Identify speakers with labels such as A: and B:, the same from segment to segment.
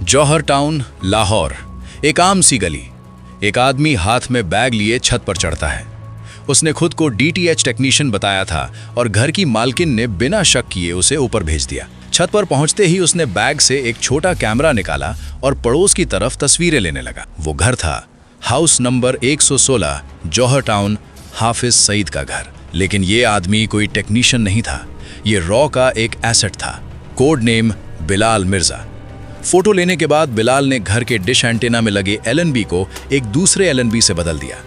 A: जौहर town, Lahore. एक आम सी गली। एक आदमी हाथ में बैग लिए छत पर चढ़ता है। उसने खुद को डीटीएच टेक्नीशियन बताया था और घर की मालकिन ने बिना शक किए उसे ऊपर भेज दिया। छत पर पहुंचते ही उसने बैग से एक छोटा कैमरा निकाला और पड़ोस की तरफ तस्वीरें लेने लगा। वो घर था हाउस नंबर 116, जौहर टाउन, हाफिज सईद का घर। लेकिन ये आदमी कोई टेक्नीशियन नहीं था, ये रॉ का एक एसेट था। Code name Bilal Mirza. Photo लेने के बाद बिलाल ने घर के डिश एंटेना में लगे एलएनबी को एक दूसरे एलएनबी से बदल दिया।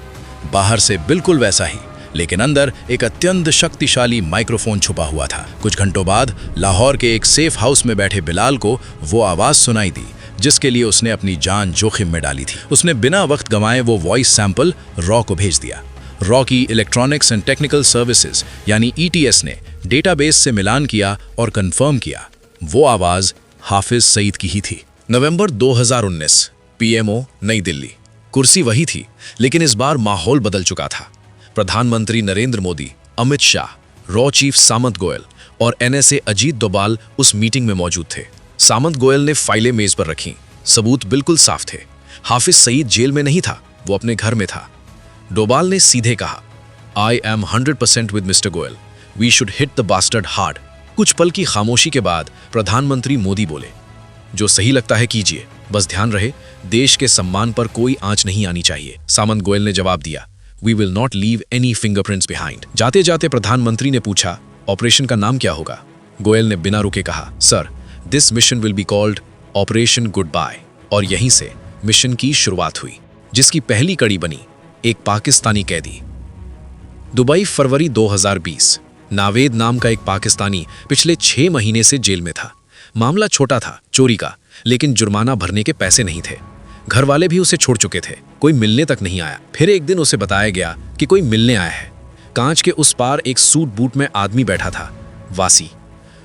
A: बाहर से बिल्कुल वैसा ही, लेकिन अंदर एक अत्यंत शक्तिशाली माइक्रोफोन छुपा हुआ था। कुछ घंटों बाद लाहौर के एक सेफ हाउस में बैठे बिलाल को वो आवाज सुनाई दी जिसके लिए उसने अपनी जान जोखिम में डाली थी। उसने बिना वक्त गंवाए वो वॉइस सैंपल रॉ को भेज दिया। रॉ की इलेक्ट्रॉनिक्स एंड टेक्निकल सर्विसेज यानी ईटीएस ने डेटाबेस से मिलान किया और कंफर्म किया वो आवाज हाफिज सईद की ही थी। नवंबर 2019, पीएमओ, नई दिल्ली। कुर्सी वही थी, लेकिन इस बार माहौल बदल चुका था। प्रधानमंत्री नरेंद्र मोदी, अमित शाह, रॉ चीफ सामंत गोयल और एनएसए अजीत डोभाल उस मीटिंग में मौजूद थे। सामंत गोयल ने फाइलें मेज पर रखीं। सबूत बिल्कुल साफ थे। हाफिज सईद जेल में नहीं था, वो अपने घर में था। डोभाल ने सीधे कहा, I am 100% with Mister Goyal, we should hit the bastard hard. कुछ पल की खामोशी के बाद प्रधानमंत्री मोदी बोले, जो सही लगता है कीजिए, बस ध्यान रहे देश के सम्मान पर कोई आंच नहीं आनी चाहिए। सामंत गोयल ने जवाब दिया, we will not leave any fingerprints behind. जाते जाते प्रधानमंत्री ने पूछा, ऑपरेशन का नाम क्या होगा? गोयल ने बिना रुके कहा, sir, this mission will be called Operation goodbye. और यहीं से मिशन की शुरुआत हुई, जिसकी पहली कड़ी बनी एक पाकिस्तानी कैदी। दुबई, फरवरी 2020। नावेद नाम का एक पाकिस्तानी पिछले 6 महीने से जेल में था। मामला छोटा था, चोरी का, लेकिन जुर्माना भरने के पैसे नहीं थे। घर वाले भी उसे छोड़ चुके थे, कोई मिलने तक नहीं आया। फिर एक दिन उसे बताया गया कि कोई मिलने आया है। कांच के उस पार एक सूट बूट में आदमी बैठा था, वासी।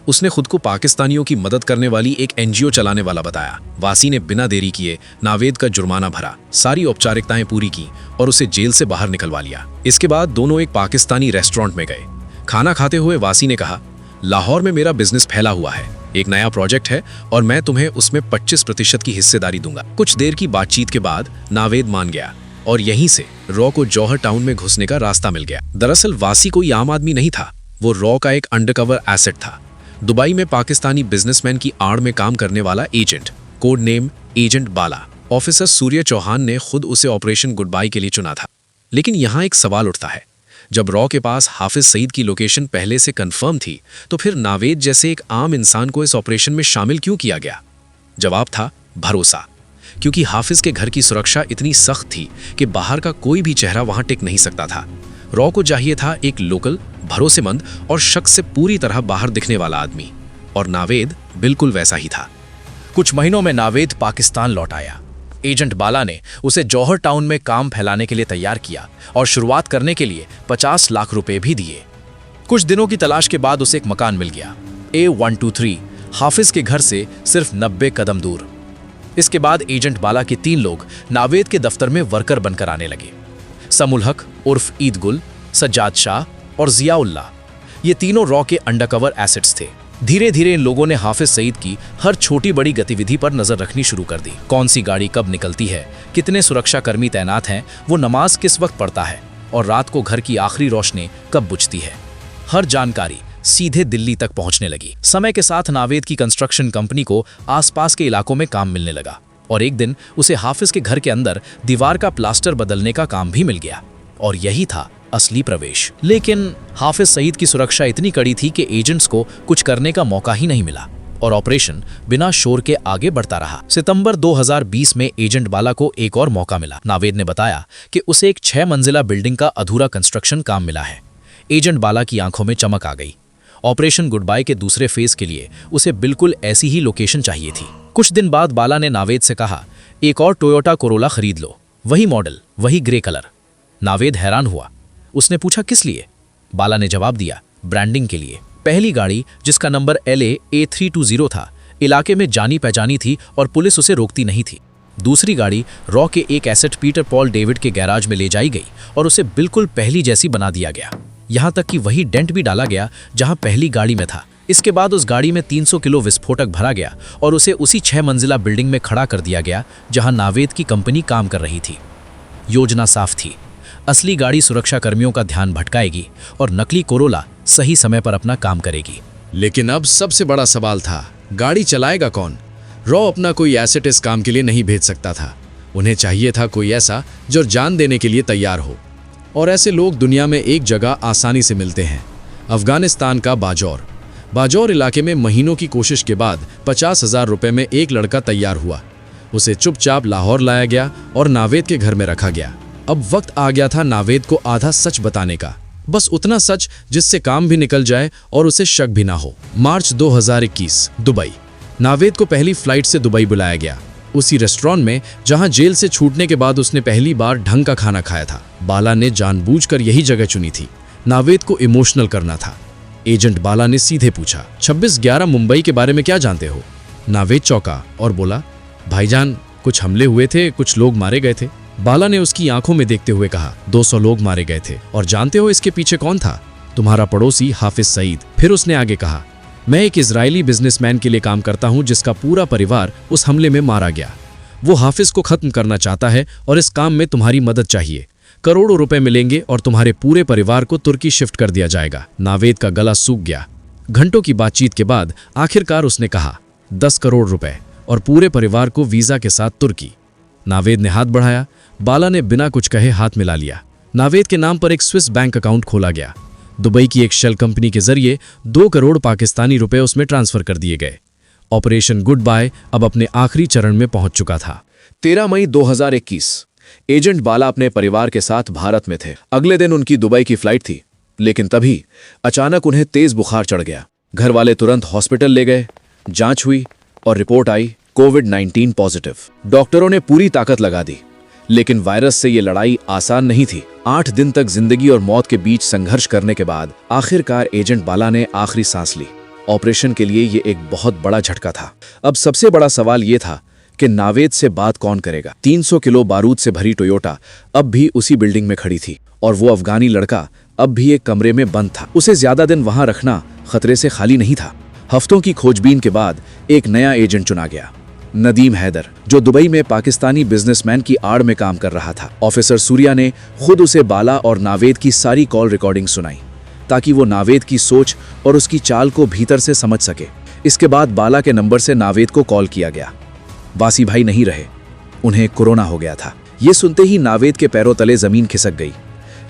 A: उसने खुद को पाकिस्तानियों की मदद करने वाली एक एनजीओ चलाने वाला बताया। वासी ने बिना देरी किए नावेद का जुर्माना भरा, सारी औपचारिकताएं पूरी की और उसे जेल से बाहर निकलवा लिया। इसके बाद दोनों एक पाकिस्तानी रेस्टोरेंट में गए। खाना खाते हुए वासी ने कहा, लाहौर में मेरा बिजनेस फैला हुआ है, एक नया प्रोजेक्ट है और मैं तुम्हें उसमें 25% की हिस्सेदारी दूंगा। कुछ देर की बातचीत के बाद नावेद मान गया और यहीं से रॉ को जौहर टाउन में घुसने का रास्ता मिल गया। दरअसल वासी कोई आम आदमी नहीं था, वो रॉ का एक अंडरकवर एसेट था। दुबई में पाकिस्तानी बिजनेसमैन की आड़ में काम करने वाला एजेंट, कोड नेम एजेंट बाला। ऑफिसर सूर्य चौहान ने खुद उसे ऑपरेशन गुड बाय के लिए चुना था। लेकिन यहाँ एक सवाल उठता है, जब रॉ के पास हाफिज सईद की लोकेशन पहले से कंफर्म थी, तो फिर नावेद जैसे एक आम इंसान को इस ऑपरेशन में शामिल क्यों किया गया? जवाब था भरोसा। क्योंकि हाफिज के घर की सुरक्षा इतनी सख्त थी कि बाहर का कोई भी चेहरा वहां टिक नहीं सकता था। रॉ को चाहिए था एक लोकल, भरोसेमंद और शक से पूरी तरह बाहर दिखने वाला आदमी, और नावेद बिल्कुल वैसा ही था। कुछ महीनों में नावेद पाकिस्तान लौट आया। एजेंट बाला ने उसे जौहर टाउन में काम फैलाने के लिए तैयार किया और शुरुआत करने के लिए 50 लाख रुपए भी दिए। कुछ दिनों की तलाश के बाद उसे एक मकान मिल गया, A123, हाफिज के घर से सिर्फ 90 कदम दूर। इसके बाद एजेंट बाला के 3 लोग नावेद के दफ्तर में वर्कर बनकर आने लगे। समुल हक उर्फ ईद गुल, सज्जाद शाह और जियाउल्लाह, ये तीनों रॉ के अंडरकवर एसेट्स थे। धीरे धीरे इन लोगों ने हाफिज सईद की हर छोटी बड़ी गतिविधि पर नजर रखनी शुरू कर दी। कौन सी गाड़ी कब निकलती है, कितने सुरक्षाकर्मी तैनात हैं, वो नमाज किस वक्त पढ़ता है और रात को घर की आखिरी रोशनी कब बुझती है, हर जानकारी सीधे दिल्ली तक पहुंचने लगी। समय के साथ नावेद की कंस्ट्रक्शन कंपनी को आसपास के इलाकों में काम मिलने लगा और एक दिन उसे हाफिज के घर के अंदर दीवार का प्लास्टर बदलने का काम भी मिल गया और यही था असली प्रवेश। लेकिन हाफिज सईद की सुरक्षा इतनी कड़ी थी कि एजेंट्स को कुछ करने का मौका ही नहीं मिला और ऑपरेशन बिना शोर के आगे बढ़ता रहा। सितंबर 2020 में एजेंट बाला को एक और मौका मिला। नावेद ने बताया कि उसे एक 6 मंजिला बिल्डिंग का अधूरा कंस्ट्रक्शन काम मिला है। एजेंट बाला की आंखों में चमक आ गई। ऑपरेशन गुड बाय के दूसरे फेज के लिए उसे बिल्कुल ऐसी ही लोकेशन चाहिए थी। कुछ दिन बाद बाला ने नावेद से कहा, एक और टोयोटा कोरोला खरीद लो, वही मॉडल, वही ग्रे कलर। नावेद हैरान हुआ। उसने पूछा, किस लिए? बाला ने जवाब दिया, ब्रांडिंग के लिए। पहली गाड़ी, जिसका नंबर LA A320 था, इलाके में जानी पहचानी थी और पुलिस उसे रोकती नहीं थी। दूसरी गाड़ी रॉ के एक एसेट पीटर पॉल डेविड के गैराज में ले जाई गई और उसे बिल्कुल पहली जैसी बना दिया गया। यहाँ तक कि वही डेंट भी डाला गया जहाँ पहली गाड़ी में था,
B: इसके बाद उस गाड़ी में 300 किलो विस्फोटक भरा गया और उसे उसी 6 मंजिला बिल्डिंग में खड़ा कर दिया गया जहां नावेद की कंपनी काम कर रही थी। योजना साफ थी, असली गाड़ी सुरक्षा कर्मियों का ध्यान भटकाएगी और नकली कोरोला सही समय पर अपना काम करेगी।
A: लेकिन अब सबसे बड़ा सवाल था, गाड़ी चलाएगा कौन? रॉ अपना कोई एसेट इस काम के लिए नहीं भेज सकता था। उन्हें चाहिए था कोई ऐसा जो जान देने के लिए तैयार हो, और ऐसे लोग दुनिया में एक जगह आसानी से मिलते हैं, अफगानिस्तान का बाजौर। बाजौर इलाके में महीनों की कोशिश के बाद 50,000 रुपये में एक लड़का तैयार हुआ। उसे चुपचाप लाहौर लाया गया और नावेद के घर में रखा गया। अब वक्त आ गया था नावेद को आधा सच बताने का, बस उतना सच जिससे काम भी निकल जाए और उसे शक भी ना हो। मार्च 2021, दुबई। नावेद को पहली फ्लाइट से दुबई बुलाया गया, उसी रेस्टोरेंट में जहां जेल से छूटने के बाद उसने पहली बार ढंग का खाना खाया था। बाला ने जानबूझकर यही जगह चुनी थी। नावेद को इमोशनल करना था। एजेंट बाला ने सीधे पूछा, 26/11 मुंबई के बारे में क्या जानते हो? नावेद चौंका और बोला, भाईजान, कुछ हमले हुए थे, कुछ लोग मारे गए थे। बाला ने उसकी आंखों में देखते हुए कहा, 200 लोग मारे गए थे। और जानते हो इसके पीछे कौन था? तुम्हारा पड़ोसी हाफिज सईद। फिर उसने आगे कहा, मैं एक इजरायली बिजनेसमैन के लिए काम करता हूं जिसका पूरा परिवार उस हमले में मारा गया। वो हाफिज को खत्म करना चाहता है और इस काम में तुम्हारी मदद चाहिए। करोड़ों रुपए मिलेंगे और तुम्हारे पूरे परिवार को तुर्की शिफ्ट कर दिया जाएगा। नावेद का गला सूख गया। घंटों की बातचीत के बाद आखिरकार उसने कहा, 10 करोड़ रुपए और पूरे परिवार को वीजा के साथ तुर्की। नावेद ने हाथ बढ़ाया। बाला ने बिना कुछ कहे हाथ मिला लिया। नावेद के नाम पर एक स्विस बैंक अकाउंट खोला गया। दुबई की एक शेल कंपनी के जरिए 2 करोड़ पाकिस्तानी रुपए उसमें ट्रांसफर कर दिए गए। ऑपरेशन गुड बाय अब अपने आखिरी चरण में पहुंच चुका था। 13 मई 2021, एजेंट बाला अपने परिवार के साथ भारत में थे। अगले दिन उनकी दुबई की फ्लाइट थी, लेकिन तभी अचानक उन्हें तेज बुखार चढ़ गया। घर वाले तुरंत हॉस्पिटल ले गए। जांच हुई और रिपोर्ट आई कोविड-19 पॉजिटिव। डॉक्टरों ने पूरी ताकत लगा दी, लेकिन वायरस से ये लड़ाई आसान नहीं थी। 8 दिन तक जिंदगी और मौत के बीच संघर्ष करने के बाद आखिरकार एजेंट बाला ने आखिरी सांस ली। ऑपरेशन के लिए ये एक बहुत बड़ा झटका था। अब सबसे बड़ा सवाल ये था कि नावेद से बात कौन करेगा। 300 किलो बारूद से भरी टोयोटा अब भी उसी बिल्डिंग में खड़ी थी और वो अफगानी लड़का अब भी एक कमरे में बंद था। उसे ज्यादा दिन वहां रखना खतरे से खाली नहीं था। हफ्तों की खोजबीन के बाद एक नया एजेंट चुना गया, नदीम हैदर, जो दुबई में पाकिस्तानी बिजनेसमैन की आड़ में काम कर रहा था। ऑफिसर सूर्या ने खुद उसे बाला और नावेद की सारी कॉल रिकॉर्डिंग सुनाई ताकि वो नावेद की सोच और उसकी चाल को भीतर से समझ सके। इसके बाद बाला के नंबर से नावेद को कॉल किया गया। वासी भाई नहीं रहे, उन्हें कोरोना हो गया था। ये सुनते ही नावेद के पैरों तले जमीन खिसक गई,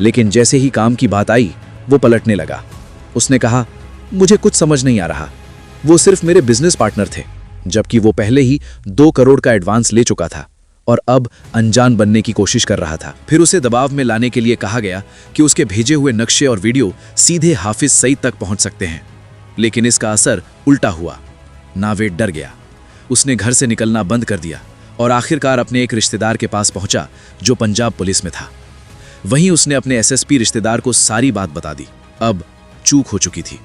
A: लेकिन जैसे ही काम की बात आई वो पलटने लगा। उसने कहा, मुझे कुछ समझ नहीं आ रहा। वो सिर्फ मेरे बिजनेस पार्टनर थे, जबकि वो पहले ही 2 करोड़ का एडवांस ले चुका था और अब अनजान बनने की कोशिश कर रहा था। फिर उसे दबाव में लाने के लिए कहा गया कि उसके भेजे हुए नक्शे और वीडियो सीधे हाफिज सईद तक पहुंच सकते हैं, लेकिन इसका असर उल्टा हुआ। नावेद डर गया। उसने घर से निकलना बंद कर दिया और आखिरकार अपने एक रिश्तेदार के पास पहुंचा जो पंजाब पुलिस में था। वहीं उसने अपने एसएसपी रिश्तेदार को सारी बात बता दी। अब चूक हो चुकी थी।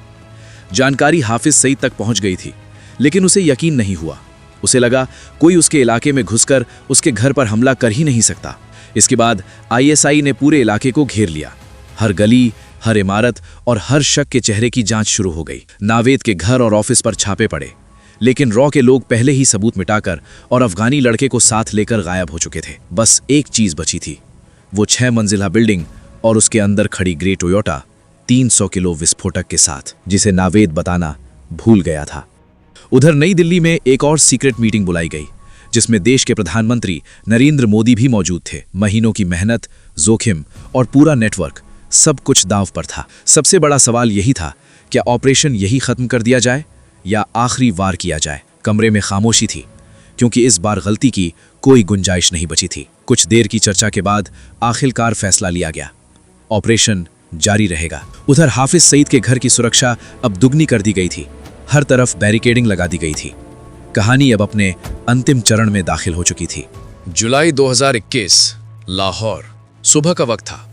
A: जानकारी हाफिज सईद तक पहुंच गई थी, लेकिन उसे यकीन नहीं हुआ। उसे लगा कोई उसके इलाके में घुसकर उसके घर पर हमला कर ही नहीं सकता। इसके बाद आईएसआई ने पूरे इलाके को घेर लिया। हर गली, हर इमारत और हर शक के चेहरे की जांच शुरू हो गई। नावेद के घर और ऑफिस पर छापे पड़े, लेकिन रॉ के लोग पहले ही सबूत मिटाकर और अफगानी लड़के को साथ लेकर गायब हो चुके थे। बस एक चीज बची थी, वो 6 मंजिला बिल्डिंग और उसके अंदर खड़ी ग्रे टोयोटा 300 किलो विस्फोटक के साथ, जिसे नावेद बताना भूल गया था। उधर नई दिल्ली में एक और सीक्रेट मीटिंग बुलाई गई, जिसमें देश के प्रधानमंत्री नरेंद्र मोदी भी मौजूद थे। महीनों की मेहनत, जोखिम और पूरा नेटवर्क, सब कुछ दांव पर था। सबसे बड़ा सवाल यही था, क्या ऑपरेशन यही खत्म कर दिया जाए या आखिरी वार किया जाए। कमरे में खामोशी थी, क्योंकि इस बार गलती की कोई गुंजाइश नहीं बची थी। कुछ देर की चर्चा के बाद आखिरकार फैसला लिया गया, ऑपरेशन जारी रहेगा। उधर हाफिज सईद के घर की सुरक्षा अब दुगनी कर दी गई थी। हर तरफ बैरिकेडिंग लगा दी गई थी। कहानी अब अपने अंतिम चरण में दाखिल हो चुकी थी।
C: जुलाई 2021, लाहौर। सुबह का वक्त था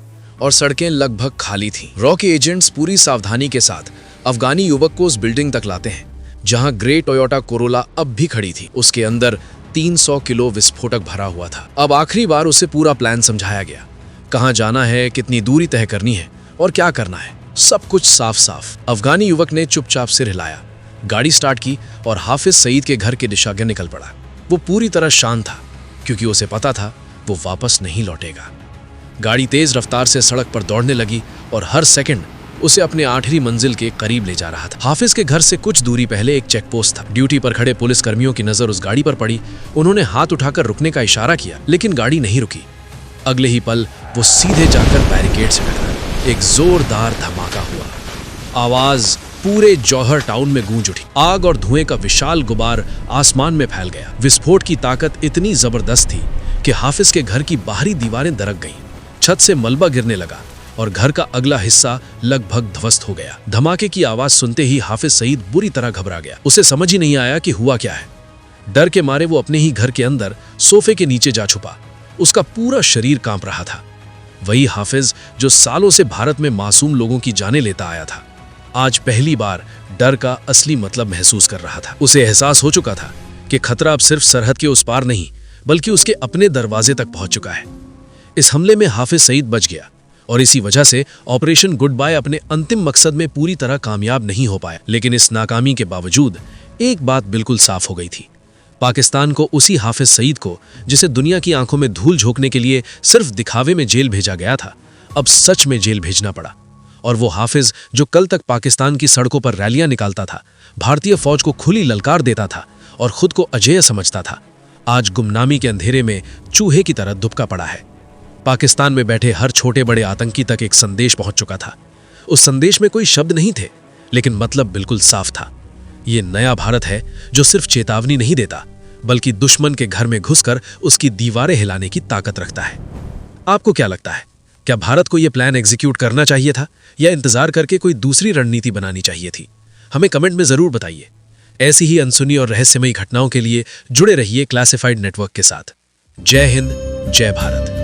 C: और सड़कें लगभग खाली थीं। रॉ के एजेंट्स पूरी सावधानी के साथ अफगानी युवक को उस बिल्डिंग तक लाते हैं जहां ग्रे टोयोटा कोरोला अब भी खड़ी थी। उसके अंदर 300 किलो विस्फोटक भरा हुआ था। अब आखिरी बार उसे पूरा प्लान समझाया गया, कहां जाना है, कितनी दूरी तय करनी है और क्या करना है। सब कुछ साफ साफ। अफगानी युवक ने चुपचाप सिर हिलाया। गाड़ी स्टार्ट की और हाफिज सईद के घर की दिशा के निकल पड़ा। वो पूरी तरह शांत था क्योंकि उसे पता था वो वापस नहीं लौटेगा। गाड़ी तेज रफ्तार से सड़क पर दौड़ने लगी और हर सेकंड उसे अपने 8वीं मंजिल के करीब ले जा रहा था। हाफिज के घर से कुछ दूरी पहले एक चेक पोस्ट था। ड्यूटी पर खड़े पुलिस कर्मियों की नजर उस गाड़ी पर पड़ी। उन्होंने हाथ उठाकर रुकने का इशारा किया, लेकिन गाड़ी नहीं रुकी। अगले ही पल वो सीधे जाकर बैरिकेड से टकरा। एक जोरदार धमाका हुआ। आवाज पूरे जौहर टाउन में गूंज उठी। आग और धुएं का विशाल गुबार आसमान में फैल गया। विस्फोट की ताकत इतनी जबरदस्त थी कि हाफिज के घर की बाहरी दीवारें दरक गईं। छत से मलबा गिरने लगा और घर का अगला हिस्सा लगभग ध्वस्त हो गया। धमाके की आवाज सुनते ही हाफिज सईद बुरी तरह घबरा गया। उसे समझ ही नहीं आया कि हुआ क्या है। डर के मारे वो अपने ही घर के अंदर सोफे के नीचे जा छुपा। उसका पूरा शरीर कांप रहा था। वही हाफिज जो सालों से भारत में मासूम लोगों की जानें लेता आया था, आज पहली बार डर का असली मतलब महसूस कर रहा था। उसे एहसास हो चुका था कि खतरा अब सिर्फ सरहद के उस पार नहीं, बल्कि उसके अपने दरवाजे तक पहुंच चुका है। इस हमले में हाफिज सईद बच गया और इसी वजह से ऑपरेशन गुड बाय अपने अंतिम मकसद में पूरी तरह कामयाब नहीं हो पाया। लेकिन इस नाकामी के बावजूद एक बात बिल्कुल साफ हो गई थी। पाकिस्तान को उसी हाफिज सईद को, जिसे दुनिया की आंखों में धूल झोंकने के लिए सिर्फ दिखावे में जेल भेजा गया था, अब सच में जेल भेजना पड़ा। और वो हाफिज जो कल तक पाकिस्तान की सड़कों पर रैलियां निकालता था, भारतीय फौज को खुली ललकार देता था और खुद को अजेय समझता था, आज गुमनामी के अंधेरे में चूहे की तरह दुबका पड़ा है। पाकिस्तान में बैठे हर छोटे बड़े आतंकी तक एक संदेश पहुंच चुका था। उस संदेश में कोई शब्द नहीं थे, लेकिन मतलब बिल्कुल साफ था। ये नया भारत है जो सिर्फ चेतावनी नहीं देता, बल्कि दुश्मन के घर में घुसकर उसकी दीवारें हिलाने की ताकत रखता है। आपको क्या लगता है, क्या भारत को यह प्लान एग्जीक्यूट करना चाहिए था या इंतजार करके कोई दूसरी रणनीति बनानी चाहिए थी? हमें कमेंट में जरूर बताइए। ऐसी ही अनसुनी और रहस्यमयी घटनाओं के लिए जुड़े रहिए क्लासिफाइड नेटवर्क के साथ। जय हिंद, जय भारत।